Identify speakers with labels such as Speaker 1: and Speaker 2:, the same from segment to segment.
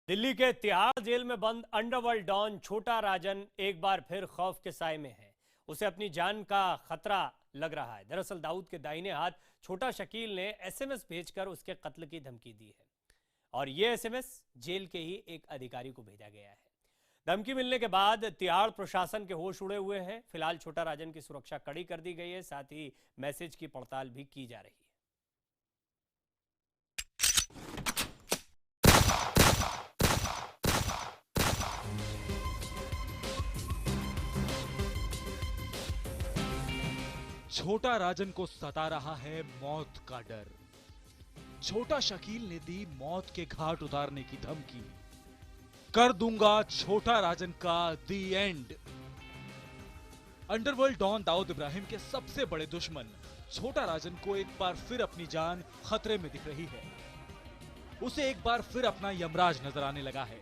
Speaker 1: दिल्ली के तिहाड़ जेल में बंद अंडरवर्ल्ड डॉन छोटा राजन एक बार फिर खौफ के साए में है। उसे अपनी जान का खतरा लग रहा है। दरअसल दाऊद के दाहिने हाथ छोटा शकील ने एसएमएस भेजकर उसके कत्ल की धमकी दी है और यह एसएमएस जेल के ही एक अधिकारी को भेजा गया है। धमकी मिलने के बाद तिहाड़ प्रशासन के होश उड़े हुए हैं। फिलहाल छोटा राजन की सुरक्षा कड़ी कर दी गई है, साथ ही मैसेज की पड़ताल भी की जा रही है।
Speaker 2: छोटा राजन को सता रहा है मौत का डर। छोटा शकील ने दी मौत के घाट उतारने की धमकी। कर दूंगा छोटा राजन का the end. Underworld don Dawood Ibrahim के सबसे बड़े दुश्मन छोटा राजन को एक बार फिर अपनी जान खतरे में दिख रही है। उसे एक बार फिर अपना यमराज नजर आने लगा है।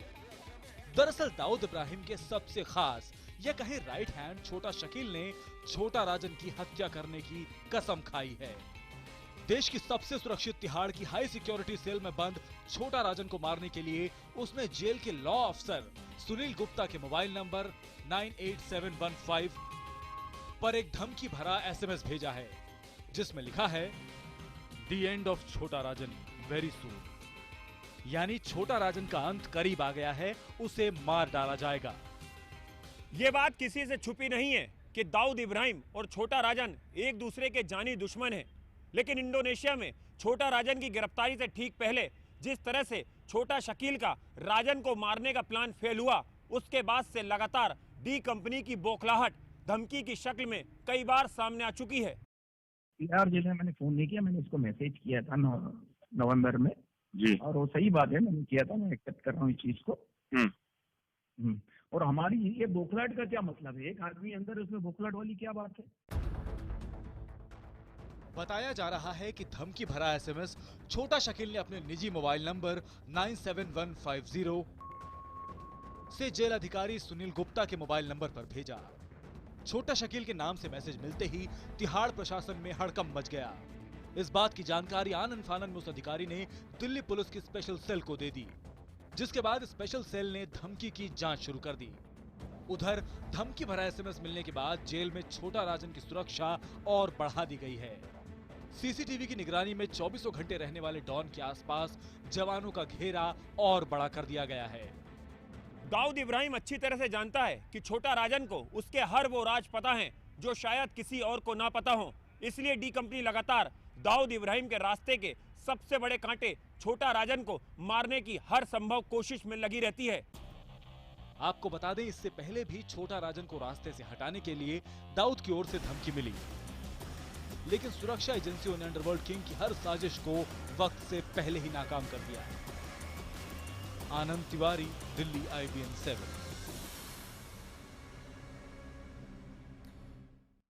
Speaker 2: दरअसल दाऊद इब्राहिम के सबसे खास या कहें राइट हैंड छोटा शकील ने छोटा राजन की हत्या करने की कसम खाई है। देश की सबसे सुरक्षित तिहाड़ की हाई सिक्योरिटी सेल में बंद छोटा राजन को मारने के लिए उसने जेल के लॉ अफसर सुनील गुप्ता के मोबाइल नंबर 98715 पर एक धमकी भरा एसएमएस भेजा है, जिसमें लिखा है द एंड ऑफ छोटा राजन वेरी सून। यानी छोटा राजन का अंत करीब आ गया है, उसे मार डाला जाएगा।
Speaker 3: ये बात किसी से छुपी नहीं है कि दाऊद इब्राहिम और छोटा राजन एक दूसरे के जानी दुश्मन हैं। लेकिन इंडोनेशिया में छोटा राजन की गिरफ्तारी से ठीक पहले जिस तरह से छोटा शकील का राजन को मारने का प्लान फेल हुआ, उसके बाद से लगातार डी कंपनी की बौखलाहट धमकी की शक्ल में कई बार सामने आ चुकी है।
Speaker 4: तिहाड़ जेल में मैंने फोन नहीं किया, मैंने इसको मैसेज किया था नवंबर में जी, और वो सही बात है, मैंने किया था, मैं एक्सेप्ट कर रहा हूँ इस चीज को। और हमारी ये बौखलाहट का क्या मतलब है? एक आदमी अंदर, उसमें बौखलाहट वाली क्या बात है?
Speaker 2: बताया जा रहा है कि धमकी भरा एसएमएस छोटा शकील ने अपने निजी मोबाइल नंबर 97150 से जेल अधिकारी सुनील गुप्ता के मोबाइल नंबर पर भेजा। छोटा शकील के नाम से मैसेज मिलते ही तिहाड़ प्रशासन में हड़कंप मच गया। इस बात की जानकारी आनन फानन में उस अधिकारी ने दिल्ली पुलिस की स्पेशल सेल को दे दी, जिसके बाद स्पेशल सेल ने धमकी की जांच शुरू कर दी। उधर धमकी भरा एसएमएस मिलने के बाद जेल में छोटा राजन की सुरक्षा और बढ़ा दी गई है। सीसीटीवी की निगरानी में 24 घंटे रहने वाले डॉन के आसपास जवानों का घेरा और बड़ा कर दिया गया है।
Speaker 3: दाऊद इब्राहिम अच्छी तरह से जानता है कि छोटा राजन को उसके हर वो राज पता है जो शायद किसी और को ना पता हो। इसलिए डी कंपनी लगातार दाऊद इब्राहिम के रास्ते के सबसे बड़े कांटे छोटा राजन को मारने की हर संभव कोशिश में लगी रहती है।
Speaker 2: आपको बता दें, इससे पहले भी छोटा राजन को रास्ते से हटाने के लिए दाऊद की ओर से धमकी मिली, लेकिन सुरक्षा एजेंसियों ने अंडरवर्ल्ड किंग की हर साजिश को वक्त से पहले ही नाकाम कर दिया। आनंद तिवारी, दिल्ली IBN 7।